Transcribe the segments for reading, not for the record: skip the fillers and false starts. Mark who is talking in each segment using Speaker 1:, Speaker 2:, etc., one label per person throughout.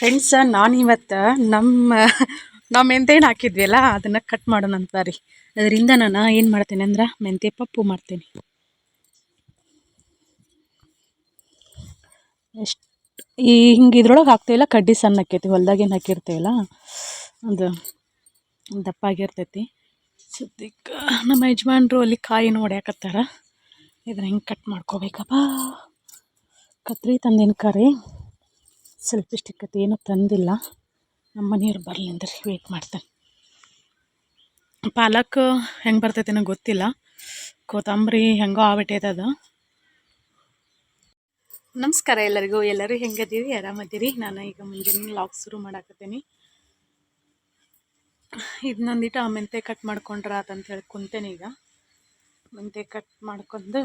Speaker 1: Friends, ನಾನಿವತ್ತು ನಮ್ಮ ಮೆಂತೆನ ಹಾಕಿದ್ವಿ ಅದನ್ನು ಕಟ್ ಮಾಡೋಣ ಅಂತ ರೀ. ಅದರಿಂದ ನಾನು ಏನು ಮಾಡ್ತೇನೆ ಅಂದ್ರೆ ಮೆಂತೆ ಪಪ್ಪು ಮಾಡ್ತೇನೆ. ಎಷ್ಟು ಹಿಂಗೆ ಇದ್ರೊಳಗೆ ಹಾಕ್ತೀವಲ್ಲ, ಕಡ್ಡಿ ಸಣ್ಣ ಆಕೈತಿ, ಹೊಲ್ದಾಗೇನು ಹಾಕಿರ್ತೀವಲ್ಲ ಅದು ದಪ್ಪ ಆಗಿರ್ತೈತಿ. ಸದ್ಯಕ್ಕೆ ನಮ್ಮ ಯಜಮಾನ್ರು ಅಲ್ಲಿ ಕಾಯಿನ ಹೊಡ್ಯಾಕತ್ತಾರ. ಇದನ್ನ ಹೆಂಗೆ ಕಟ್ ಮಾಡ್ಕೋಬೇಕಪ್ಪ. ಕತ್ರಿ ತಂದೇನು ಕರೆ, ಸೆಲ್ಫಿ ಸ್ಟಿಕ್ ಏನೂ ತಂದಿಲ್ಲ. ನಮ್ಮ ಮನೆಯವ್ರು ಬರಲಿ ಅಂದ್ರೆ ವೆಯ್ಟ್ ಮಾಡ್ತೇನೆ. ಪಾಲಕ್ ಹೆಂಗೆ ಬರ್ತೈತೆ ನನಗೆ ಗೊತ್ತಿಲ್ಲ. ಕೊತ್ತಂಬರಿ ಹೆಂಗೋ ಆಗ್ಬಿಟ್ಟೈತೆ ಅದು. ನಮಸ್ಕಾರ ಎಲ್ಲರಿಗೂ. ಎಲ್ಲರೂ ಹೆಂಗದೀರಿ? ಆರಾಮದ್ದೀರಿ? ನಾನು ಈಗ ಮುಂಜಾನೆ ಲಾಗ್ ಶುರು ಮಾಡಾಕತ್ತೀನಿ. ಇದು ನಂದಿಟ್ಟು ಮೆಂತೆ ಕಟ್ ಮಾಡ್ಕೊಂಡ್ರ ಅಂತ ಹೇಳಿ ಕುಂತೇನೆ. ಈಗ ಮೆಂತೆ ಕಟ್ ಮಾಡ್ಕೊಂಡು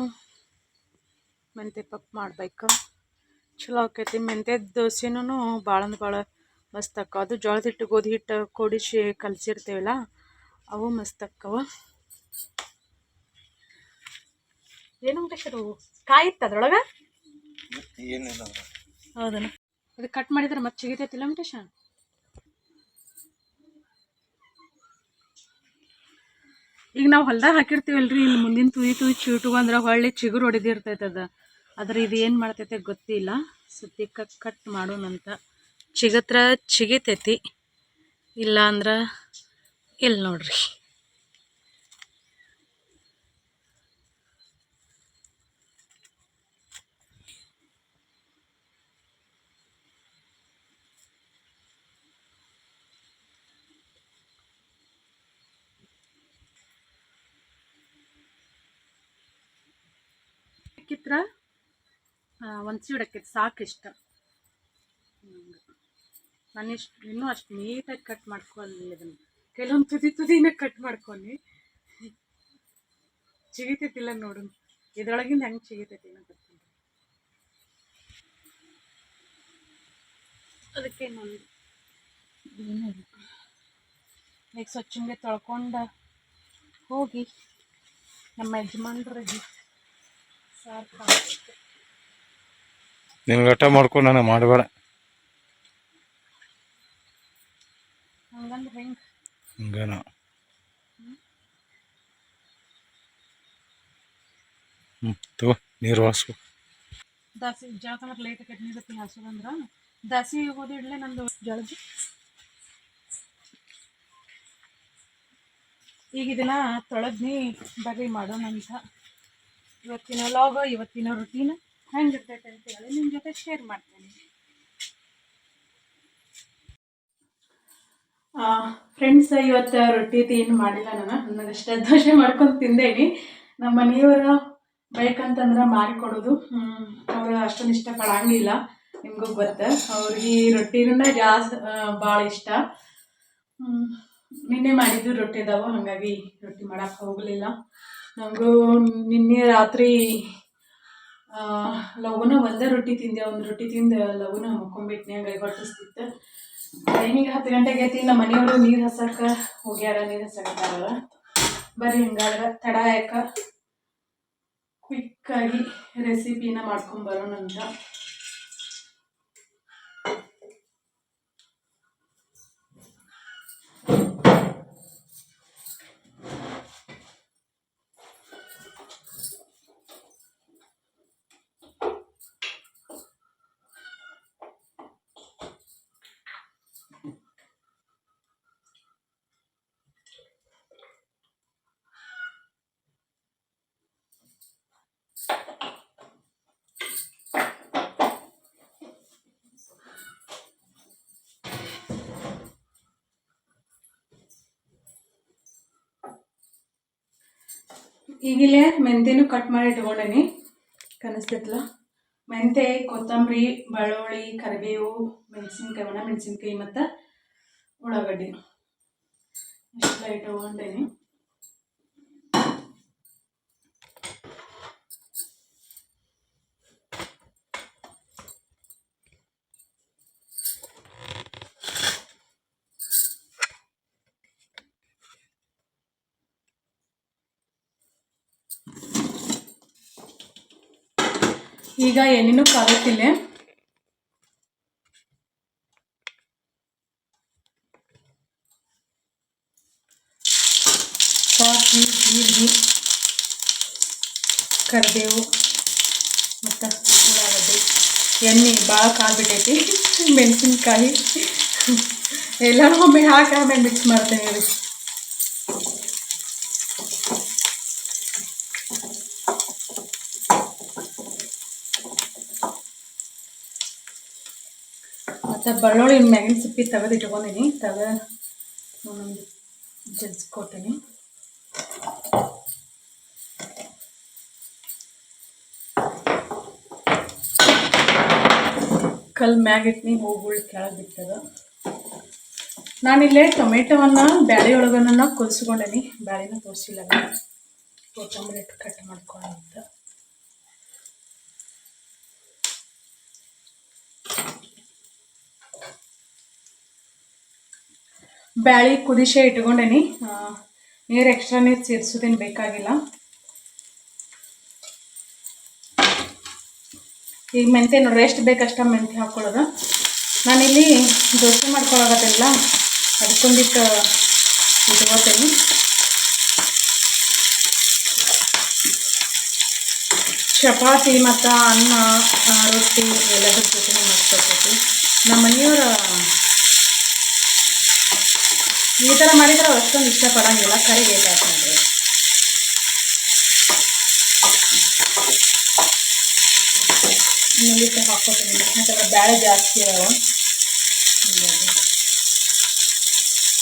Speaker 1: ಮೆಂತೆ ಪಪ್ಪು ಮಾಡ್ಬೇಕು. ಚಲೋ ಆಕೈತಿ. ಮೆಂತೆ ದೋಸೆನೂ ಭಾಳ ಅಂದ್ರೆ ಭಾಳ ಮಸ್ತ್ ಅಕ್ಕವ. ಅದು ಜೋಳದ ಹಿಟ್ಟು ಗೋಧಿ ಹಿಟ್ಟು ಕೂಡಿಸಿ ಕಲಸಿರ್ತೇವಲ್ಲ, ಅವು ಮಸ್ತ್ ಅಕ್ಕವ. ಏನು ವೆಂಕಟೇಶರು ಕಾಯಿ ಇತ್ತು ಅದ್ರೊಳಗೆ? ಹೌದನ? ಅದು ಕಟ್ ಮಾಡಿದ್ರೆ ಮತ್ತೆ ಸಿಗಿತೈತಿಲ್ಲ ವೆಂಕಟೇಶ? ಈಗ ನಾವು ಹೊಲ್ದಾಗ ಹಾಕಿರ್ತೀವಲ್ರಿ, ಇಲ್ಲಿ ಮುಂದಿನ ತುಯಿ ಚೀಟುಗಂದ್ರೆ ಹೊಳ್ಳಿ ಚಿಗುರು ಹೊಡೆದಿರ್ತೈತೆ ಅದು. ಆದ್ರೆ ಇದು ಏನು ಮಾಡ್ತೈತೆ ಗೊತ್ತಿಲ್ಲ. ಸದ್ಯಕ್ಕೆ ಕಟ್ ಮಾಡೋಣಂತ. ಚಿಗತ್ರ ಚಿಗಿತೈತಿ, ಇಲ್ಲ ಅಂದ್ರೆ ಇಲ್ಲಿ ನೋಡ್ರಿ. ಕಿತ್ರ ಒಂದು ಸೀಡಕ್ಕೈತಿ ಸಾಕು. ಇಷ್ಟ ನಾನು ಇನ್ನೂ ಅಷ್ಟು ನೀಟಾಗಿ ಕಟ್ ಮಾಡ್ಕೊಳ್ಳಿ. ಇದನ್ನು ಕೆಲವೊಂದು ತುದಿನೇ ಕಟ್ ಮಾಡ್ಕೊಂಡು ಚಿಗಿತೈತಿಲ್ಲ ನೋಡು. ಇದ್ರೊಳಗಿಂದ ಹೆಂಗೆ ಚಿಗಿತೈತಿ ಅನ್ನೋ ಗೊತ್ತಿಲ್ಲ. ಅದಕ್ಕೆ ನಾನು ಈಗ ಸ್ವಚ್ಛಂಗೆ ತೊಳ್ಕೊಂಡು ಹೋಗಿ ನಮ್ಮ ಯಜಮಾನ್ರಿಗೆ ಸಾಕು
Speaker 2: ನಿನ್ಗೆ ಊಟ ಮಾಡ್ಕೊಂಡು ನಾನು ಮಾಡಬೇಡ
Speaker 1: ಹಂಗಂದ್ರೆ ಹೆಂಗೆ?
Speaker 2: ಹಂಗೇನ ತಗೋ ನೀರು ಹಾಸು.
Speaker 1: ದಾಸಿ ಜಳಕಂದ್ರೆ ಲೇಟ್ ಆಕೈತಿ. ನೀರತ್ತಿ ಹಾಸೋದಂದ್ರೆ ದಾಸಿ ಹೋದ ಇಡ್ಲೆ ನಂದು ಜಳದಿ. ಈಗ ಇದನ್ನ ತೊಳೆದ್ನಿ, ಬರ್ರಿ ಮಾಡೋಣಂತ. ಇವತ್ತಿನ ಲಾಗ್, ಇವತ್ತಿನ ರುಟೀನ್ ಹೆಂಗಿರ್ತೈತೆ ಅಂತೇಳಿ ನಿಮ್ಮ ಜೊತೆ ಶೇರ್ ಮಾಡ್ತೇನೆ. ಫ್ರೆಂಡ್ಸ್, ಇವತ್ತು ರೊಟ್ಟಿ ಏನು ಮಾಡಿಲ್ಲ. ನನಗಷ್ಟೇ ದೋಸೆ ಮಾಡ್ಕೊಂಡು ತಿಂದೇನಿ. ನಮ್ಮ ಮನೆಯವರು ಬೇಕಂತಂದ್ರೆ ಮಾಡಿಕೊಡೋದು. ಅವರು ಅಷ್ಟೊಂದು ಇಷ್ಟಪಡಂಗಿಲ್ಲ, ನಿಮಗೂ ಗೊತ್ತ. ಅವ್ರಿಗೆ ರೊಟ್ಟಿನ ಜಾಸ್ತಿ ಭಾಳ ಇಷ್ಟ. ನಿನ್ನೆ ಮಾಡಿದ್ದು ರೊಟ್ಟಿ ಇದಾವೆ, ಹಾಗಾಗಿ ರೊಟ್ಟಿ ಮಾಡೋಕ್ಕೆ ಹೋಗಲಿಲ್ಲ. ನನಗೂ ನಿನ್ನೆ ರಾತ್ರಿ ಲಘುನ ಒಂದೇ ರೊಟ್ಟಿ ತಿಂದೆ. ಒಂದು ರೊಟ್ಟಿ ತಿಂದು ಲಘುನ ಮಕ್ಕೊಂಬಿಟ್ನಿ. ಹಂಗಾಗಿ ಹೊಟ್ಟಿಸ್ತಿತ್ತು. ಟೈಮಿಗೆ 10 ಗಂಟೆಗೆ ಐತಿ. ನಮ್ಮ ಮನೆಯವರು ನೀರು ಹಸಕ್ಕೆ ಹೋಗ್ಯಾರ, ನೀರು ಹಸಕತ್ತಾರಲ್ಲ. ಬರೀ ಹಿಂಗಾದ್ರೆ ತಡ ಯಾಕ ಕ್ವಿಕ್ಕಾಗಿ ರೆಸಿಪಿನ ಮಾಡ್ಕೊಂಬರೋಣಂತ. ಈಗಿಲ್ಲೇ ಮೆಂತೆನೂ ಕಟ್ ಮಾಡಿ ಇಟ್ಕೊಂಡೇನಿ. ಕಾಣಿಸ್ತೈತಲ್ಲ, ಮೆಂತೆ, ಕೊತ್ತಂಬರಿ, ಬೆಳ್ಳುಳ್ಳಿ, ಕರಿಬೇವು, ಮೆಣಸಿನ್ಕಾಯಿ, ಒಣ ಮೆಣಸಿನ್ಕಾಯಿ ಮತ್ತು ಉಳ್ಳಾಗಡ್ಡಿ ಇಷ್ಟೆಲ್ಲ ಇಟ್ಕೊಂಡೇನಿ. ಈಗ ಎಣ್ಣೆನೂ ಕಾಗುತ್ತಿಲ್ಲ. ಜೀರಿಗೆ, ಕರಿಬೇವು ಮತ್ತು ಉಳ್ಳಾಗಡ್ಡಿ, ಎಣ್ಣೆ ಭಾಳ ಕಾದ್ಬಿಟ್ಟೈತಿ, ಮೆಣಸಿನ್ಕಾಯಿ ಎಲ್ಲನೂ ಒಮ್ಮೆ ಹಾಕಿ ಆಮೇಲೆ ಮಿಕ್ಸ್ ಮಾಡ್ತೇನೆ ರೀ. ಮತ್ತು ಬೆಳ್ಳುಳ್ಳಿ ಮ್ಯಾಗಿನ ಸಿಪ್ಪಿ ತೆಗೆದು ಇಟ್ಕೊಂಡಿನಿ, ಒಂದೊಂದು ಜಜ್ಕೊತೀನಿ. ಕಲ್ ಮ್ಯಾಗಿಟ್ನಿ, ಹೋಗುಳ್ಳಿ ಕೆಳಗೆ ಬಿಟ್ಟದ. ನಾನಿಲ್ಲೇ ಟೊಮೆಟೊವನ್ನು ಬ್ಯಾಳೆ ಒಳಗನ್ನ ಕುದಿಸ್ಕೊಂಡೇನಿ, ಬ್ಯಾಳೆನ ತೋರಿಸಿಲ್ಲ, ಕೊತ್ತಂಬರಿ ಕಟ್ ಮಾಡ್ಕೊಳ್ಳೋಂತ. ಬ್ಯಾಳೆ ಕುದಿಸೇ ಇಟ್ಕೊಂಡೇನಿ, ನೀರು ಎಕ್ಸ್ಟ್ರಾ ನೀರು ಸೇರಿಸೋದೇನು ಬೇಕಾಗಿಲ್ಲ. ಈಗ ಮೆಂತ್ಯ ನೋಡ್ರಿ, ಎಷ್ಟು ಬೇಕಷ್ಟ ಮೆಂತ್ಯ ಹಾಕ್ಕೊಳ್ಳೋದು. ನಾನಿಲ್ಲಿ ದೋಸೆ ಮಾಡ್ಕೊಳಕತ್ತಿಲ್ಲ, ಅದಕ್ಕೊಂದಿಟ್ಟು ಇಟ್ಕೋತೀನಿ. ಚಪಾತಿ ಮತ್ತು ಅನ್ನ, ರೊಟ್ಟಿ ಎಲ್ಲದ್ರ ಜೊತೆ ಮಾಡ್ಕೊಳ್ತೈತಿ. ನಮ್ಮ ಮನೆಯವ್ರ ಈ ಥರ ಮಾಡಿದ್ರೆ ಅಷ್ಟೊಂದು ಇಷ್ಟಪಡೋಂಗಿಲ್ಲ, ಕರಿ ಬೇಕಾಗ್ತದೆ ನೋಡ್ರಿ. ಇನ್ನೊಂದಿಟ್ಟು ಹಾಕ್ಕೊತೀನಿ, ಯಾಕಂದ್ರೆ ಬ್ಯಾಳೆ ಜಾಸ್ತಿ ಅದಾವ.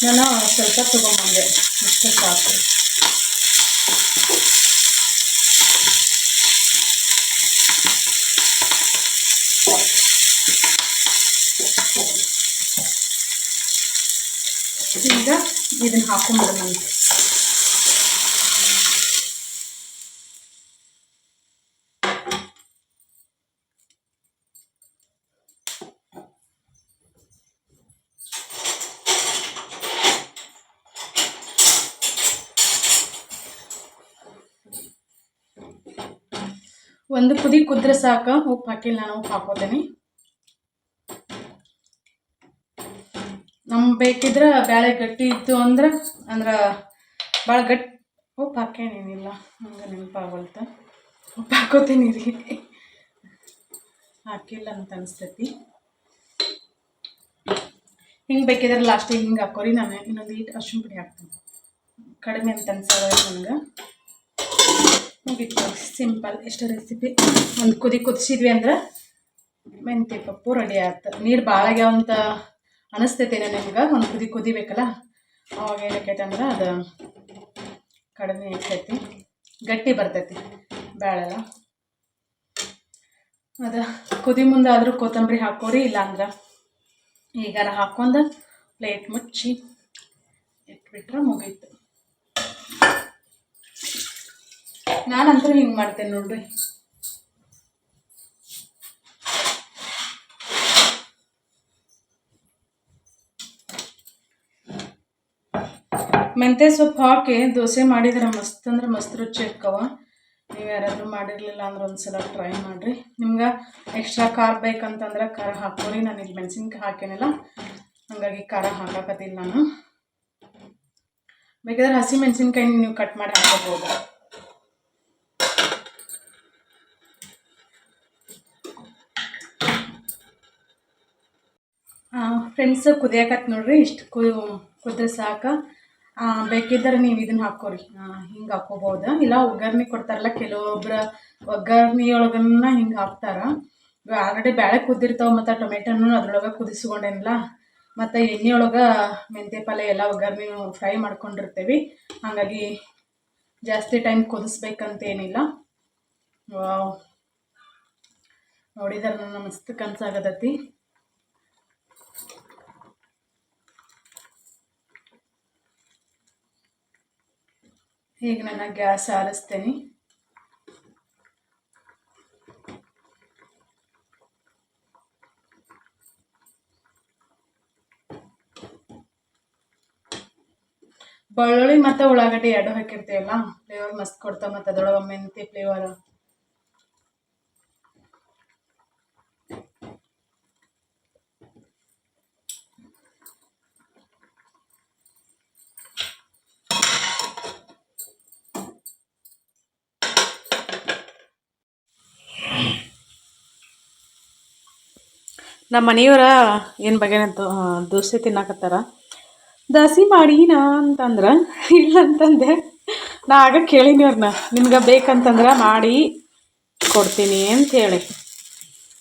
Speaker 1: ನಾನು ಸ್ವಲ್ಪ ತೊಗೊಂಬಂದೆ, ಅಷ್ಟು ಸಾಕು. ಈಗ ಇದನ್ನು ಹಾಕೊಂಡ್ಬಿಡೋಣ. ಒಂದು ಕುದಿ ಕುದ್ರೆ ಸಾಕು, ಉಪ್ಪು ಹಾಕಿಲ್ಲ, ನಾನು ಉಪ್ಪು ಹಾಕೋತೀನಿ. ನಮ್ಗೆ ಬೇಕಿದ್ರೆ ಬ್ಯಾಳೆ ಗಟ್ಟಿ ಇತ್ತು ಅಂದ್ರೆ ಭಾಳ ಗಟ್ಟಿ ಉಪ್ಪು ಹಾಕೇನೇನಿಲ್ಲ, ಹಂಗೆ ನೆನಪಾಗಲ್ತ. ಉಪ್ಪು ಹಾಕೋತೀನಿ ರೀ, ಹಾಕಿಲ್ಲ ಅಂತ ಅನಿಸ್ತೈತಿ. ಹಿಂಗೆ ಬೇಕಿದ್ರೆ ಲಾಸ್ಟಿಗೆ ಹಿಂಗೆ ಹಾಕೋರಿ. ನಾನು ಇನ್ನೊಂದು ಈಟ್ ಅರ್ಶಿಣ ಪುಡಿ ಹಾಕ್ತೀನಿ, ಕಡಿಮೆ ಅಂತ ಅನ್ಸೋದು ನನಗೆ. ಮುಗಿತು, ಸಿಂಪಲ್ ಎಷ್ಟು ರೆಸಿಪಿ. ಒಂದು ಕುದಿಸಿದ್ವಿ ಅಂದ್ರೆ ಮೆಂತ್ಯ ಪಪ್ಪು ರೆಡಿ ಆಯ್ತು. ನೀರು ಭಾಳ ಆಗ್ಯಾವಂತ ಅನಿಸ್ತೈತೇನೆ ನಿಮ್ಗೆ, ಒಂದು ಕುದಿಬೇಕಲ್ಲ, ಅವಾಗ ಏನಕ್ಕೈತೆ ಅಂದ್ರೆ ಅದು ಕಡಿಮೆ ಇರ್ತೈತಿ, ಗಟ್ಟಿ ಬರ್ತೈತಿ ಬ್ಯಾಳೆಲ್ಲ. ಅದು ಕುದಿ ಮುಂದೆ ಆದರೂ ಕೊತ್ತಂಬರಿ ಹಾಕೋರಿ, ಇಲ್ಲಾಂದ್ರೆ ಈಗಾರ ಹಾಕ್ಕೊಂಡು ಪ್ಲೇಟ್ ಮುಚ್ಚಿ ಇಟ್ಬಿಟ್ರೆ ಮುಗೀತು. ನಾನಂತೂ ಹಿಂಗೆ ಮಾಡ್ತೇನೆ ನೋಡ್ರಿ. ಮೆಂತ್ಯ ಸೊಪ್ಪು ಹಾಕಿ ದೋಸೆ ಮಾಡಿದ್ರೆ ಮಸ್ತ್ ಅಂದ್ರೆ ಮಸ್ತ್ ರುಚಿ ಇರ್ಕವ. ನೀವು ಯಾರಾದರೂ ಮಾಡಿರಲಿಲ್ಲ ಅಂದ್ರೆ ಒಂದ್ಸಲ ಟ್ರೈ ಮಾಡಿರಿ. ನಿಮ್ಗೆ ಎಕ್ಸ್ಟ್ರಾ ಖಾರ ಬೇಕಂತಂದ್ರೆ ಖಾರ ಹಾಕೋರಿ. ನಾನು ಇಲ್ಲಿ ಮೆಣಸಿನ್ಕಾಯಿ ಹಾಕೇನಿಲ್ಲ, ಹಾಗಾಗಿ ಖಾರ ಹಾಕಕತ್ತಿಲ್ಲ ನಾನು. ಬೇಕಾದ್ರೆ ಹಸಿ ಮೆಣಸಿನ್ಕಾಯಿ ನೀವು ಕಟ್ ಮಾಡಿ ಹಾಕೋಬೋದು. ಫ್ರೆಂಡ್ಸ್, ಕುದಿಯಾಕತ್ತು ನೋಡ್ರಿ, ಇಷ್ಟು ಕುದ್ರೆ ಸಾಕು. ಬೇಕಿದ್ದರೆ ನೀವು ಇದನ್ನು ಹಾಕೋರಿ, ಹಿಂಗೆ ಹಾಕೋಬೋದು. ಇಲ್ಲ ಒಗ್ಗರ್ಣೆ ಕೊಡ್ತಾರಲ್ಲ ಕೆಲವೊಬ್ರು, ಒಗ್ಗರ್ಣೆಯೊಳಗನ್ನ ಹಿಂಗೆ ಹಾಕ್ತಾರೆ. ಆಲ್ರೆಡಿ ಬ್ಯಾಳೆ ಕುದ್ದಿರ್ತಾವೆ, ಮತ್ತು ಟೊಮೆಟೊನು ಅದ್ರೊಳಗೆ ಕುದಿಸ್ಕೊಂಡೇನಿಲ್ಲ, ಮತ್ತು ಎಣ್ಣೆಯೊಳಗೆ ಮೆಂತ್ಯ ಪಲ್ಯ ಎಲ್ಲ ಒಗ್ಗರ್ಣೆ ಫ್ರೈ ಮಾಡ್ಕೊಂಡಿರ್ತೀವಿ. ಹಾಗಾಗಿ ಜಾಸ್ತಿ ಟೈಮ್ ಕುದಿಸ್ಬೇಕಂತೇನಿಲ್ಲ. ನೋಡಿದ್ರೆ ನನ್ನ ಮಸ್ತ್ ಕನಸಾಗತೈತಿ. ಈಗ ನಾನು ಗ್ಯಾಸ್ ಆರಿಸ್ತೇನೆ. ಬೆಳ್ಳುಳ್ಳಿ ಮತ್ತು ಉಳ್ಳಾಗಡ್ಡಿ ಎರಡು ಹಾಕಿರ್ತೀವಲ್ಲ, ಫ್ಲೇವರ್ ಮಸ್ತ್ ಕೊಡ್ತಾವೆ. ಮತ್ತು ಅದರೊಳಗೆ ಮೆಂತ್ಯ ಫ್ಲೇವರ್. ನಮ್ಮ ಮನೆಯವರ ಏನು ಬಗೆನಂತ ದೋಸೆ ತಿನ್ನಾಕತ್ತಾರ. ದಸಿ ಮಾಡೀನಾ ಅಂತಂದ್ರೆ ಇಲ್ಲ ಅಂತಂದೆ. ನಾ ಆಗ ಕೇಳೀನಿ ಅವ್ರನ್ನ, ನಿಮ್ಗೆ ಬೇಕಂತಂದ್ರೆ ಮಾಡಿ ಕೊಡ್ತೀನಿ ಅಂಥೇಳಿ.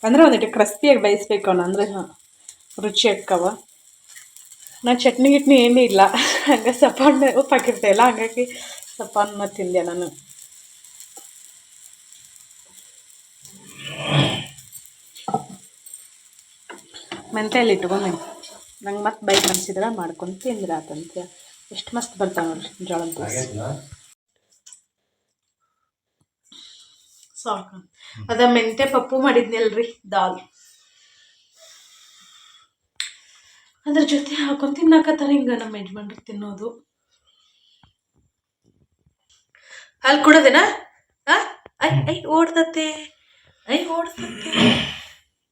Speaker 1: ಅಂದರೆ ಒಂದಿಟ್ಟು ಕ್ರಿಸ್ಪಿಯಾಗಿ ಬೇಯಿಸ್ಬೇಕು ಅವನು, ಅಂದರೆ ರುಚಿ ಅಕ್ಕವ. ನಾ ಚಟ್ನಿ ಗಿಟ್ನಿ ಏನೂ ಇಲ್ಲ, ಹಂಗೆ ಸಪ್ಪಣ್ಣ ಉಪ್ಪು ಹಾಕಿರ್ತೇಲ್ಲ, ಹಂಗಾಗಿ ಸಪ್ಪಣ್ಣ ತಿಂದೆ ನಾನು. ಮೆಂತೆಯಲ್ಲಿ ಇಟ್ಕೊಂಡೆ ನಂಗೆ ಮತ್ತೆ ಬೈಕ್ ಅನ್ಸಿದ್ರೆ ಮಾಡ್ಕೊಂಡು ತಿಂದ್ರೆ ಆತಂತ. ಎಷ್ಟು ಮಸ್ತ್ ಬರ್ತಾವೆ ನೋಡ್ರಿ ಜೋಳದ ದೋಸೆ. ಸಾಕು ಅದ ಮೆಂತೆ ಪಪ್ಪು ಮಾಡಿದ್ನಲ್ರಿ ದಾಲ್, ಅದ್ರ ಜೊತೆ ಹಾಕೊಂಡು ತಿನ್ನಾಕತ್ತಾರ. ಹಿಂಗೆ ನಮ್ಮ ಯಜಮಾನ್ರು ತಿನ್ನೋದು. ಅಲ್ಲಿ ಕೊಡೋದೇನಾ? ಐ ಓಡ್ತತಿ, ಓಡ್ತತಿ.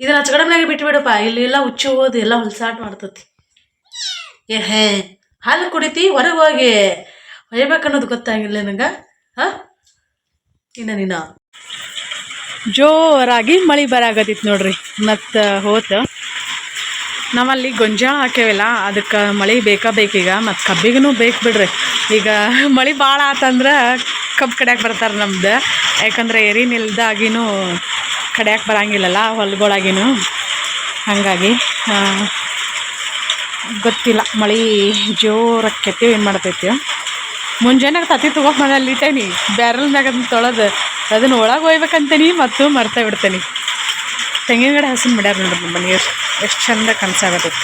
Speaker 1: ಇದನ್ನ ಹಚ್ಕಡಮ್ನಾಗೆ ಬಿಟ್ಬಿಡಪ್ಪ, ಇಲ್ಲಿ ಎಲ್ಲ ಹುಚ್ಚು ಹೋದು ಎಲ್ಲ ಹೊಲ್ಸಾಟ ಮಾಡ್ತತಿ. ಹೇ ಹಾಲು ಕುಡಿತಿ, ಹೊರಗೆ ಹೋಗಿ ಹೊಯ್ಬೇಕನ್ನೋದು ಗೊತ್ತಾಗಿಲ್ಲ ನನಗೆ. ನೀನ ಜೋರಾಗಿ ಮಳೆ ಬರಾಗತ್ತಿತ್ತು ನೋಡ್ರಿ. ಮತ್ತು ಹೋತು ನಾವಲ್ಲಿ ಗೊಂಜಾಳ ಹಾಕ್ಯಾವಲ್ಲ, ಅದಕ್ಕೆ ಮಳೆ ಬೇಕೀಗ. ಮತ್ತು ಕಬ್ಬಿಗೂ ಬೇಕು ಬಿಡ್ರಿ. ಈಗ ಮಳೆ ಭಾಳ ಆತಂದ್ರೆ ಕಬ್ಬು ಕಡ್ಯಾಕೆ ಬರ್ತಾರೆ ನಮ್ದು. ಯಾಕಂದ್ರೆ ಎರಿನಿಲ್ದಾಗಿನೂ ಕಡ್ಯಾಕೆ ಬರಂಗಿಲ್ಲಲ್ಲ ಹೊಲ್ಗೊಳಗಿನೂ. ಹಾಗಾಗಿ ಗೊತ್ತಿಲ್ಲ, ಮಳೆ ಜೋರಾಕೈತಿ ಏನು ಮಾಡ್ತೈತಿ. ಮುಂಜಾನೆ ತತ್ತಿ ತೊಗೊಂಡು ಮನೇಲಿ ಇಟ್ಟೇನಿ, ಬ್ಯಾರಲ್ನಾಗ ಅದನ್ನ ತೊಳೆದು ಅದನ್ನು ಒಳಗೆ ಒಯ್ಬೇಕಂತೇನಿ ಮತ್ತು ಮರ್ತಾ ಬಿಡ್ತೇನೆ. ತೆಂಗಿನ ಗಿಡ ಹಸಿನ ಮಾಡ್ಯಾರ ನೋಡ್ರಿ ನಮ್ಮ ಮನೆಯವ್ರು, ಎಷ್ಟು ಚಂದ ಕನಸಾಗತೈತಿ.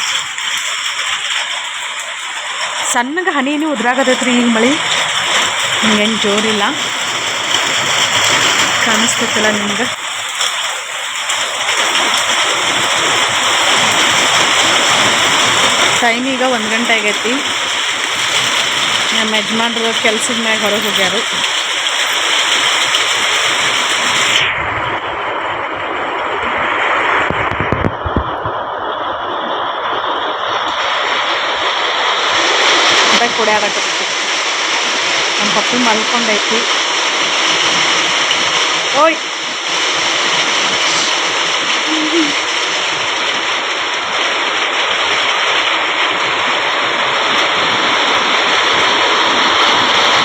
Speaker 1: ಸಣ್ಣಗೆ ಹನಿನೂ ಉದ್ರಾಗತೈತ್ರಿ ಈಗ ಮಳೆ, ಹಿಂಗೇನು ಜೋರಿಲ್ಲ. ಕಾಣಿಸ್ತೈತಲ್ಲ ನಿಮ್ಗೆ? ಟೈಮ್ ಈಗ 1 ಗಂಟೆ ಆಗೈತಿ. ನಮ್ಮ ಯಜಮಾನ್ರು ಕೆಲ್ಸದ ಮ್ಯಾಗ ಹೊರಗೆ ಹೋಗ್ಯಾರು. ಕುಡಿಯಾಡಕತ್ತೈತಿ. ನಮ್ಮ ಪಪ್ಪಿ ಮಲ್ಕೊಂಡೈತಿ. ಓಯ್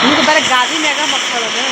Speaker 1: ಇದು ಬರೀ ಗಾದಿ ಮ್ಯಾಗ ಮಕ್ಕಳದು.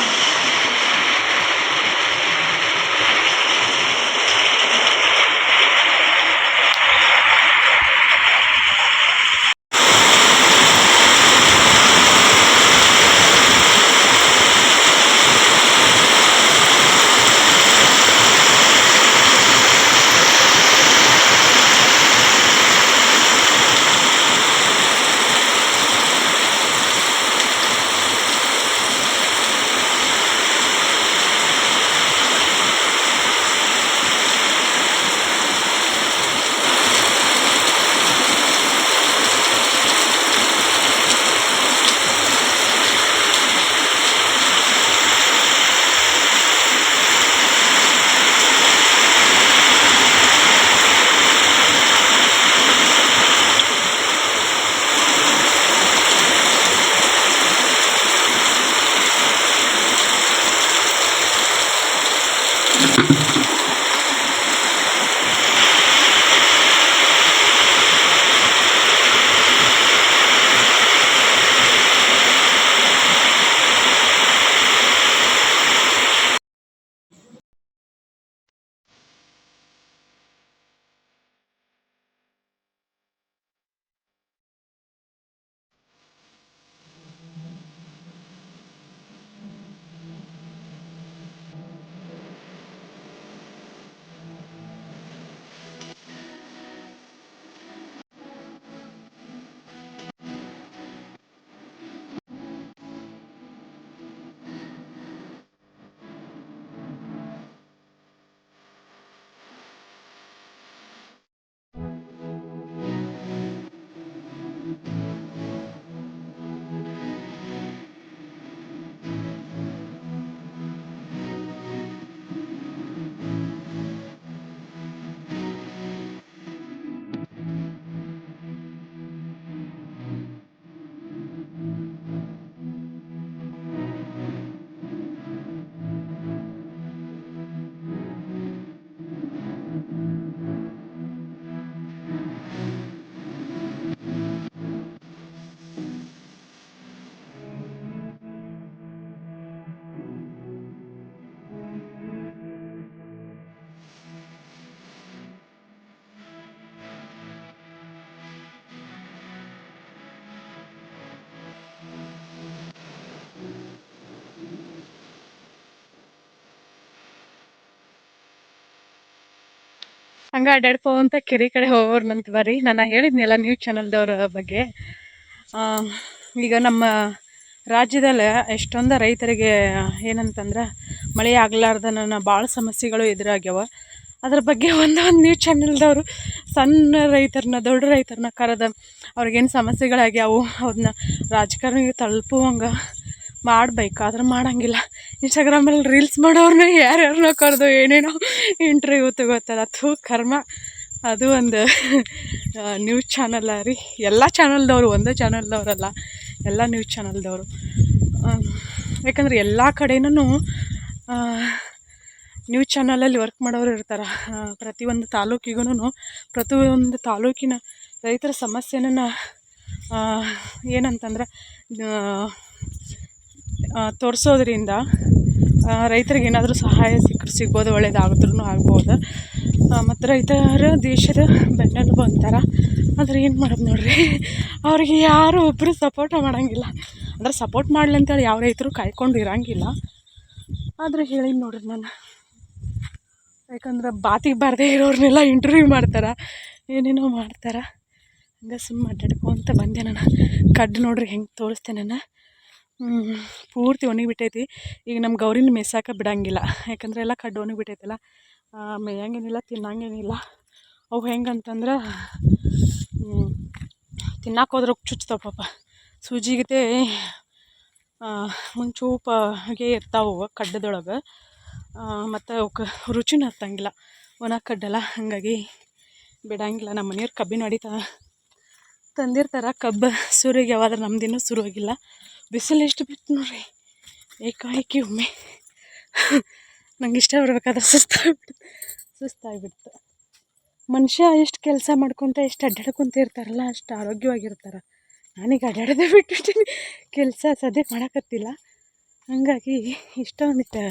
Speaker 1: ಹಂಗೆ ಅಡ್ಡಾಡ್ಕೊಂತ ಕೆರೆ ಕಡೆ ಹೋಗೋರ್ನಂತ ಬರ್ರಿ. ನಾನು ಹೇಳಿದ್ನೆಲ್ಲ ನ್ಯೂಸ್ ಚಾನಲ್ದವ್ರ ಬಗ್ಗೆ. ಈಗ ನಮ್ಮ ರಾಜ್ಯದಲ್ಲಿ ಎಷ್ಟೊಂದು ರೈತರಿಗೆ ಏನಂತಂದ್ರೆ ಮಳೆ ಆಗ್ಲಾರ್ದನ ಭಾಳ ಸಮಸ್ಯೆಗಳು ಎದುರಾಗ್ಯಾವ. ಅದ್ರ ಬಗ್ಗೆ ಒಂದೊಂದು ನ್ಯೂಸ್ ಚಾನಲ್ದವರು ಸಣ್ಣ ರೈತರನ್ನ ದೊಡ್ಡ ರೈತರನ್ನ ಕರೆದ ಅವ್ರಿಗೇನು ಸಮಸ್ಯೆಗಳಾಗ್ಯಾವು ಅದನ್ನ ರಾಜಕಾರಣಿಗೆ ತಲುಪುವಂಗೆ ಮಾಡ್ಬೇಕಾದ್ರೆ ಮಾಡೋಂಗಿಲ್ಲ. ಇನ್ಸ್ಟಾಗ್ರಾಮಲ್ಲಿ ರೀಲ್ಸ್ ಮಾಡೋರನ್ನ ಯಾರ್ಯಾರನ್ನ ಕರೆದು ಏನೇನೋ ಇಂಟರ್ವ್ಯೂ ತಗೋತಾರೆ. ಅದು ಕರ್ಮ. ಅದು ಒಂದು ನ್ಯೂಸ್ ಚಾನಲ್ ರೀ. ಎಲ್ಲ ಚಾನಲ್ದವರು, ಒಂದೇ ಚಾನಲ್ದವರಲ್ಲ, ಎಲ್ಲ ನ್ಯೂಸ್ ಚಾನಲ್ದವರು. ಯಾಕಂದ್ರೆ ಎಲ್ಲ ಕಡೆನೂ ನ್ಯೂಸ್ ಚಾನಲಲ್ಲಿ ವರ್ಕ್ ಮಾಡೋರು ಇರ್ತಾರೆ. ಪ್ರತಿಯೊಂದು ತಾಲೂಕಿಗೂ ಪ್ರತಿಯೊಂದು ತಾಲೂಕಿನ ರೈತರ ಸಮಸ್ಯೆನ ಏನಂತಂದ್ರೆ ತೋರಿಸೋದ್ರಿಂದ ರೈತರಿಗೆ ಏನಾದರೂ ಸಹಾಯ ಸಿಗ್ಬೋದು, ಒಳ್ಳೇದಾದ್ರೂ ಆಗ್ಬೋದು. ಮತ್ತು ರೈತರ ದೇಶದ ಬೆನ್ನೆಲುಬು ಅಂತಾರೆ. ಆದರೆ ಏನು ಮಾಡೋದು ನೋಡ್ರಿ, ಅವ್ರಿಗೆ ಯಾರು ಒಬ್ಬರು ಸಪೋರ್ಟ ಮಾಡೋಂಗಿಲ್ಲ. ಅಂದ್ರೆ ಸಪೋರ್ಟ್ ಮಾಡಲಿ ಅಂತೇಳಿ ಯಾವ ರೈತರು ಕಾಯ್ಕೊಂಡು ಇರೋಂಗಿಲ್ಲ. ಆದರೆ ಹೇಳಿದ್ದು ನೋಡ್ರಿ ನಾನು, ಯಾಕಂದ್ರೆ ಬಾತಿಗೆ ಬಾರದೇ ಇರೋರ್ನೆಲ್ಲ ಇಂಟರ್ವ್ಯೂ ಮಾಡ್ತಾರೆ, ಏನೇನೋ ಮಾಡ್ತಾರೆ. ಹಂಗೆ ಸುಮ್ಮ ಅಡ್ಡಾಡ್ಕೊಂತ ಬಂದೆ ನಾನು. ಕಡ್ಡು ನೋಡ್ರಿ ಹೆಂಗೆ ತೋರಿಸ್ತೆ ನಾನು. ಪೂರ್ತಿ ಒಣಗಿಬಿಟ್ಟೈತಿ. ಈಗ ನಮ್ಮ ಗೌರಿನ ಮೇಯ್ಸೋಕೆ ಬಿಡೋಂಗಿಲ್ಲ, ಯಾಕಂದರೆ ಎಲ್ಲ ಕಡ್ಡು ಒಣಗಿಬಿಟ್ಟೈತಲ್ಲ. ಮೇಯಂಗೇನಿಲ್ಲ, ತಿನ್ನಂಗೇನಿಲ್ಲ. ಅವು ಹೆಂಗಂತಂದ್ರೆ ತಿನ್ನಕ್ಕೆ ಹೋದ್ರೆ ಚುಚ್ತಾವೆ ಪಾಪ. ಸೂಜಿಗತೆ ಮುಂಚೂಪಾಗೆ ಇರ್ತಾವೆ ಕಡ್ಡದೊಳಗೆ. ಮತ್ತು ಅವಕ್ಕೆ ರುಚಿನೂ ಹತ್ತಂಗಿಲ್ಲ, ಒಣ ಕಡ್ಡಲ್ಲ. ಹಾಗಾಗಿ ಬಿಡೋಂಗಿಲ್ಲ. ನಮ್ಮ ಮನೆಯವ್ರು ಕಬ್ಬಿನ ಅಡಿ ತಂದಿರ್ತಾರೆ. ಕಬ್ಬು ಸುರಿಗೆ ಯಾವಾದ್ರೆ ನಮ್ದಿನ್ನೂ ಸುರುವಾಗಿಲ್ಲ. ಬಿಸಿಲು ಎಷ್ಟು ಬಿತ್ತು ನೋಡ್ರಿ, ಏಕಾಏಕಿ ಒಮ್ಮೆ ನಂಗೆ ಇಷ್ಟ ಬರ್ಬೇಕಾದ್ರೆ ಸುಸ್ತಾಗಿಬಿಡ್ತು. ಮನುಷ್ಯ ಎಷ್ಟು ಕೆಲಸ ಮಾಡ್ಕೊತ ಎಷ್ಟು ಅಡ್ಡಾಡ್ಕೊತ ಇರ್ತಾರಲ್ಲ ಅಷ್ಟು ಆರೋಗ್ಯವಾಗಿರ್ತಾರೆ. ನಾನೀಗ ಅಡ್ಡಾಡೋದೇ ಬಿಟ್ಬಿಟ್ಟಿನಿ, ಕೆಲಸ ಸದ್ಯ ಮಾಡೋಕತ್ತಿಲ್ಲ. ಹಾಗಾಗಿ ಇಷ್ಟೊಂದಿಟ್ಟು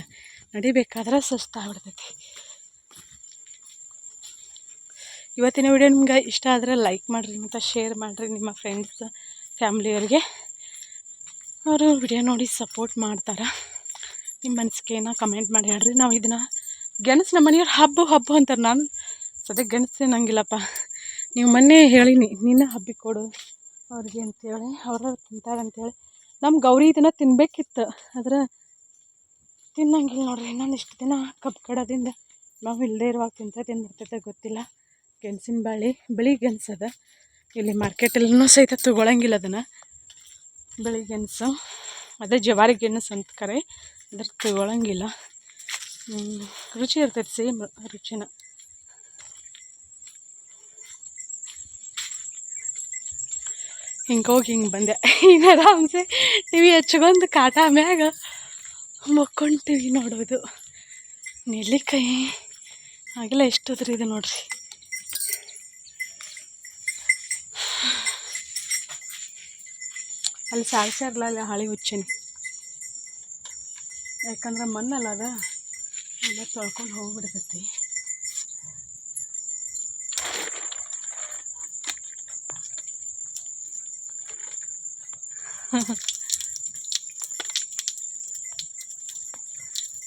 Speaker 1: ನಡಿಬೇಕಾದ್ರೆ ಸುಸ್ತಾಗ್ಬಿಡ್ತೈತಿ. ಇವತ್ತಿನ ವಿಡಿಯೋ ನಿಮ್ಗೆ ಇಷ್ಟ ಆದರೆ ಲೈಕ್ ಮಾಡಿರಿ ಮತ್ತು ಶೇರ್ ಮಾಡಿರಿ ನಿಮ್ಮ ಫ್ರೆಂಡ್ಸ್ ಫ್ಯಾಮ್ಲಿಯವ್ರಿಗೆ. ಅವರು ವಿಡಿಯೋ ನೋಡಿ ಸಪೋರ್ಟ್ ಮಾಡ್ತಾರೆ. ನಿಮ್ಮ ಮನಸ್ಸಿಗೇನೋ ಕಮೆಂಟ್ ಮಾಡಿ ಹೇಳ್ರಿ. ನಾವು ಇದನ್ನು ಗೆಣಸು ನಮ್ಮ ಮನೆಯವ್ರು ಹಬ್ಬ ಅಂತಾರೆ. ನಾನು ಸದ್ಯ ಗೆಣಸು ತಿನ್ನಂಗಿಲ್ಲಪ್ಪ. ನೀವು ಮೊನ್ನೆ ಹೇಳಿನಿ ನೀನು ಹಬ್ಬಕ್ಕೆ ಕೊಡು ಅವ್ರಿಗೆ ಅಂತೇಳಿ, ಅವರು ತಿಂತಾರಂತೇಳಿ. ನಮ್ಮ ಗೌರಿ ಇದನ್ನು ತಿನ್ನಬೇಕಿತ್ತು, ಆದರೆ ತಿನ್ನಂಗಿಲ್ಲ ನೋಡ್ರಿ. ಇನ್ನೊಂದು ಇಷ್ಟು ದಿನ ಕಬ್ಬು ಕಡೋದಿಂದ ನಾವು ಇಲ್ಲದೇ ಇರುವಾಗ ತಿಂತೈತೆ ಏನು ಮಾಡ್ತೈತೆ ಗೊತ್ತಿಲ್ಲ. ಗೆಣಸಿನ ಬಿಳಿ ಗೆಣಸದ ಇಲ್ಲಿ ಮಾರ್ಕೆಟಲ್ಲೂ ಸಹಿತ ತೊಗೊಳಂಗಿಲ್ಲ ಅದನ್ನು. ಬಿಳಿ ಗೆಣಸು ಅದೇ ಜವಾರಿ ಗೆಣಸು ಅಂತ ಕರೆ, ಅದ್ರ ತೊಗೊಳಂಗಿಲ್ಲ. ರುಚಿ ಇರ್ತೈತೆ, ಸೇಮ್ ರುಚಿನ. ಹಿಂಗೆ ಹೋಗಿ ಹಿಂಗೆ ಬಂದೆ. ಈಗ ಆರಾಮ್ಸೆ ಟಿವಿ ಹಚ್ಕೊಂಡು ಕಾಟ ಮ್ಯಾಗ ಮಕ್ಕೊಂಡು ಟಿವಿ ನೋಡೋದು. ನೆಲ್ಲಿಕಾಯಿ ಹಾಗೆಲ್ಲ ಎಷ್ಟು ಇದೆ ನೋಡ್ರಿ. ಅಲ್ಲಿ ಸಾಲ್ಸಾರ್ಲ ಹಳಿ ಹುಚ್ಚೀನಿ, ಯಾಕಂದ್ರೆ ಮಣ್ಣಲ್ಲ ಅದ ಎಲ್ಲ ತೊಳ್ಕೊಂಡು ಹೋಗ್ಬಿಡ್ತೈತಿ.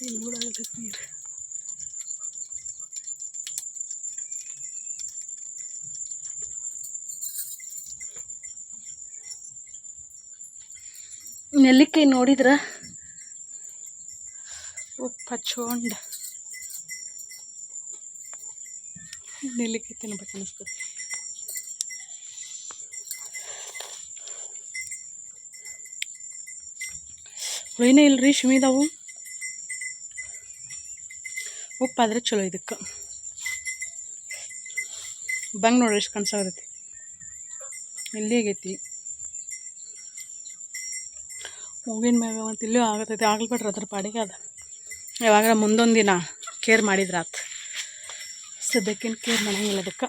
Speaker 1: ಇಲ್ಲಿ ಬಿಡಾಗತೈತಿ ನೀರು. ನೆಲ್ಲಿಕಾಯಿ ನೋಡಿದ್ರೆ ಉಪ್ಪು ಹಚ್ಕೊಂಡು ನೆಲ್ಲಿಕಾಯಿ ತಿನ್ಬೇಕು ಅನಿಸ್ತೈತಿ. ಹುಳಿನೇ ಇಲ್ರಿ, ಶಿಮಿದಾವು. ಉಪ್ಪಾದರೆ ಚಲೋ ಇದಕ್ಕೆ. ಬಂಗ್ ನೋಡ್ರಿ ಎಷ್ಟು ಕನ್ಸಾಗತೈತಿ. ಇಲ್ಲಿ ಆಗೈತಿ ಮೂಗಿನ ಮ್ಯಾಗ, ಮತ್ತು ಇಲ್ಲೂ ಆಗತೈತಿ. ಆಗ್ಲಿಬಿಟ್ರೆ ಅದ್ರ ಪಾಡಿಗೆ ಅದು ಯಾವಾಗ ಮುಂದೊಂದು ದಿನ ಕೇರ್ ಮಾಡಿದ್ರಾತು. ಸದ್ಯಕ್ಕೇನು ಕೇರ್ ಮಾಡೋಂಗಿಲ್ಲ ಅದಕ್ಕೆ.